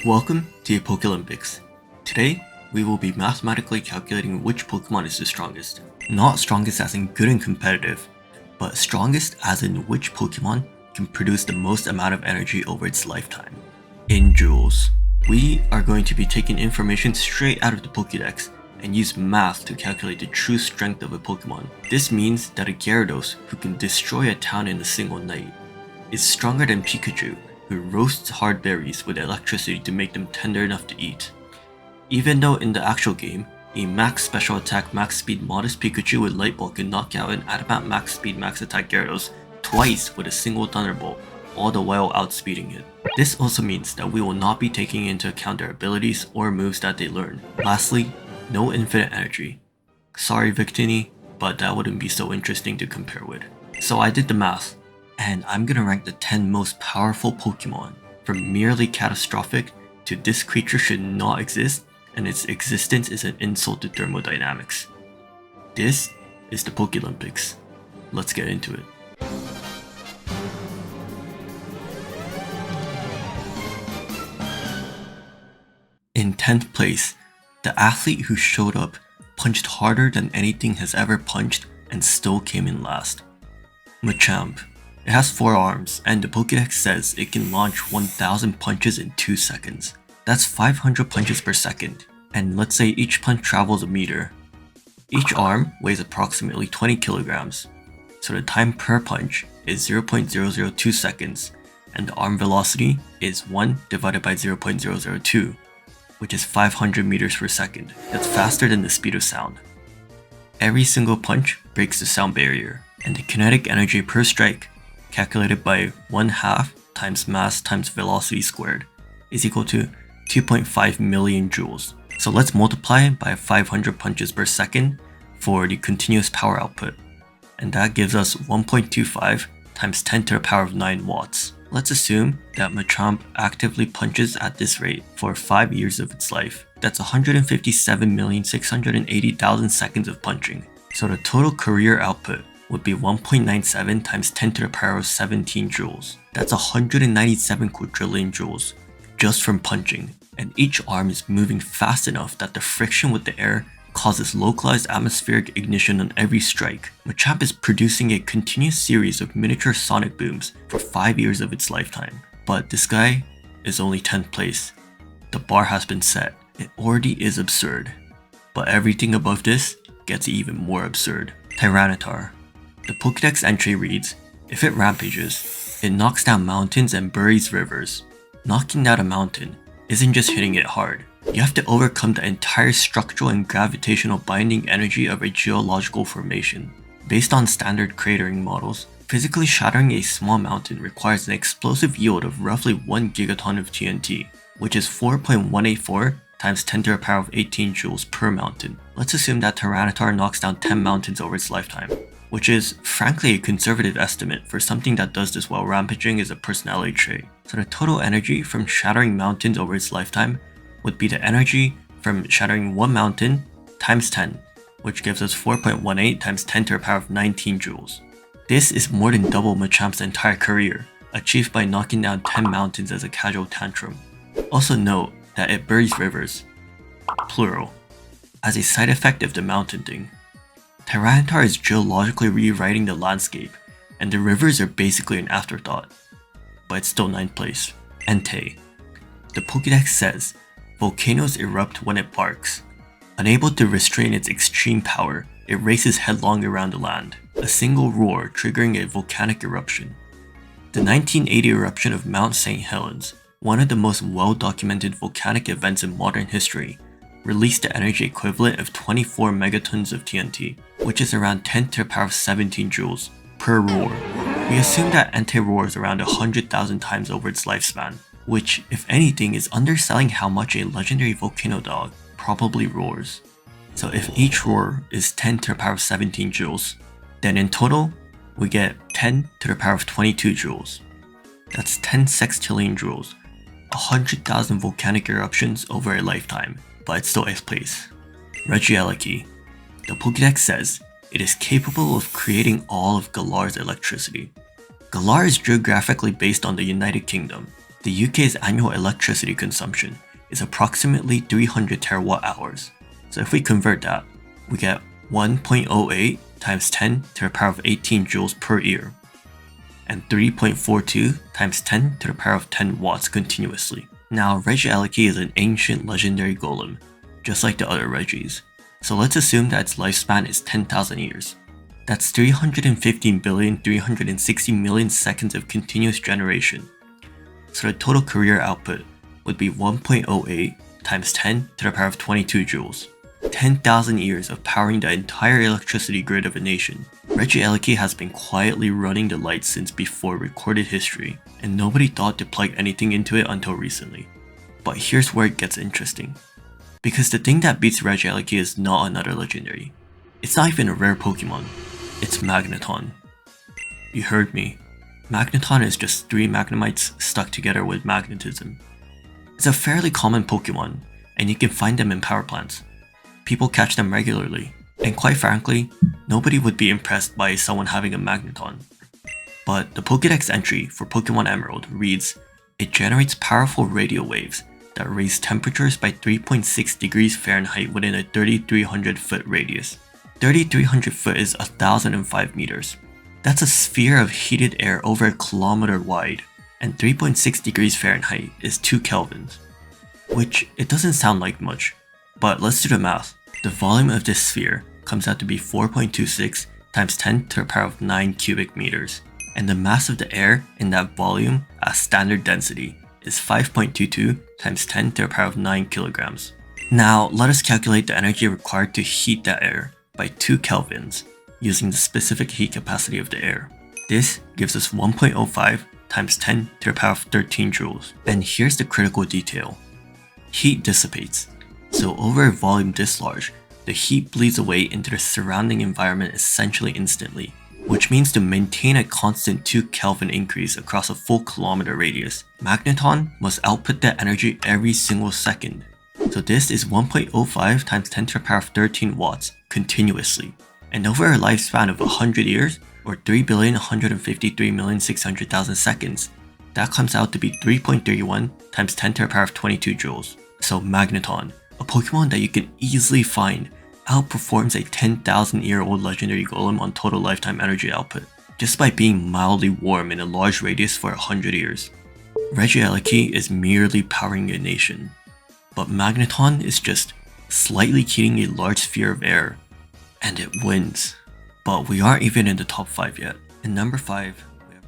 Welcome to the Pokelympics. Today, we will be mathematically calculating which Pokemon is the strongest. Not strongest as in good and competitive, but strongest as in which Pokemon can produce the most amount of energy over its lifetime. In joules. We are going to be taking information straight out of the Pokédex and use math to calculate the true strength of a Pokemon. This means that a Gyarados who can destroy a town in a single night is stronger than Pikachu, who roasts hard berries with electricity to make them tender enough to eat. Even though in the actual game, a max special attack max speed modest Pikachu with Light Ball can knock out an adamant max speed max attack Gyarados twice with a single Thunderbolt, all the while outspeeding it. This also means that we will not be taking into account their abilities or moves that they learn. Lastly, no infinite energy. Sorry Victini, but that wouldn't be so interesting to compare with. So I did the math, and I'm gonna rank the 10 most powerful Pokemon from merely catastrophic to this creature should not exist and its existence is an insult to thermodynamics. This is the Pokelympics. Let's get into it. In 10th place, the athlete who showed up punched harder than anything has ever punched and still came in last. Machamp. It has 4 arms, and the Pokédex says it can launch 1000 punches in 2 seconds. That's 500 punches per second, and let's say each punch travels a meter. Each arm weighs approximately 20 kilograms, so the time per punch is 0.002 seconds, and the arm velocity is 1 divided by 0.002, which is 500 meters per second. That's faster than the speed of sound. Every single punch breaks the sound barrier, and the kinetic energy per strike, calculated by 1/2 times mass times velocity squared, is equal to 2.5 million joules. So let's multiply it by 500 punches per second for the continuous power output, and that gives us 1.25 times 10 to the power of 9 watts. Let's assume that Machamp actively punches at this rate for 5 years of its life. That's 157,680,000 seconds of punching. So the total career output would be 1.97 times 10 to the power of 17 joules. That's 197 quadrillion joules just from punching. And each arm is moving fast enough that the friction with the air causes localized atmospheric ignition on every strike. Machamp is producing a continuous series of miniature sonic booms for 5 years of its lifetime. But this guy is only 10th place. The bar has been set. It already is absurd. But everything above this gets even more absurd. Tyranitar. The Pokédex entry reads, if it rampages, it knocks down mountains and buries rivers. Knocking down a mountain isn't just hitting it hard. You have to overcome the entire structural and gravitational binding energy of a geological formation. Based on standard cratering models, physically shattering a small mountain requires an explosive yield of roughly 1 gigaton of TNT, which is 4.184 times 10 to the power of 18 joules per mountain. Let's assume that Tyranitar knocks down 10 mountains over its lifetime, which is frankly a conservative estimate for something that does this while rampaging is a personality trait. So the total energy from shattering mountains over its lifetime would be the energy from shattering 1 mountain times 10, which gives us 4.18 times 10 to the power of 19 joules. This is more than double Machamp's entire career, achieved by knocking down 10 mountains as a casual tantrum. Also note that it buries rivers, plural, as a side effect of the mountain thing. Tyranitar is geologically rewriting the landscape, and the rivers are basically an afterthought. But it's still 9th place. Entei. The Pokédex says, volcanoes erupt when it barks. Unable to restrain its extreme power, it races headlong around the land, a single roar triggering a volcanic eruption. The 1980 eruption of Mount St. Helens, one of the most well-documented volcanic events in modern history, released the energy equivalent of 24 megatons of TNT, which is around 10 to the power of 17 joules per roar. We assume that Entei roars around 100,000 times over its lifespan, which, if anything, is underselling how much a legendary volcano dog probably roars. So if each roar is 10 to the power of 17 joules, then in total, we get 10 to the power of 22 joules. That's 10 sextillion joules, 100,000 volcanic eruptions over a lifetime, but it's still 8th place. Regieleki. The Pokédex says it is capable of creating all of Galar's electricity. Galar is geographically based on the United Kingdom, The UK's annual electricity consumption is approximately 300 terawatt hours. So if we convert that, we get 1.08 times 10 to the power of 18 joules per year, and 3.42 times 10 to the power of 10 watts continuously. Now, Regieleki is an ancient legendary golem, just like the other Regis. So let's assume that its lifespan is 10,000 years. That's 315,360,000,000 seconds of continuous generation. So the total career output would be 1.08 times 10 to the power of 22 joules. 10,000 years of powering the entire electricity grid of a nation. Regieleki has been quietly running the lights since before recorded history, and nobody thought to plug anything into it until recently. But here's where it gets interesting. Because the thing that beats Regieleki is not another legendary. It's not even a rare Pokemon. It's Magneton. You heard me. Magneton is just 3 Magnemites stuck together with magnetism. It's a fairly common Pokemon, and you can find them in power plants. People catch them regularly, and quite frankly, nobody would be impressed by someone having a Magneton. But the Pokédex entry for Pokemon Emerald reads, it generates powerful radio waves that raise temperatures by 3.6 degrees Fahrenheit within a 3,300 foot radius. 3,300 foot is 1,005 meters. That's a sphere of heated air over a kilometer wide, and 3.6 degrees Fahrenheit is 2 kelvins. Which, it doesn't sound like much, but let's do the math. The volume of this sphere comes out to be 4.26 times 10 to the power of 9 cubic meters, and the mass of the air in that volume at standard density is 5.22 times 10 to the power of 9 kilograms. Now, let us calculate the energy required to heat that air by 2 kelvins using the specific heat capacity of the air. This gives us 1.05 times 10 to the power of 13 joules. And here's the critical detail. Heat dissipates. So over a volume this large, the heat bleeds away into the surrounding environment essentially instantly, which means to maintain a constant 2 Kelvin increase across a full kilometer radius, Magneton must output that energy every single second. So this is 1.05 times 10 to the power of 13 watts continuously. And over a lifespan of 100 years, or 3,153,600,000 seconds, that comes out to be 3.31 times 10 to the power of 22 joules. So Magneton, a Pokemon that you can easily find, outperforms a 10,000-year-old legendary golem on total lifetime energy output, just by being mildly warm in a large radius for 100 years. Regieleki is merely powering a nation, but Magneton is just slightly heating a large sphere of air, and it wins. But we aren't even in the top 5 yet. In number 5,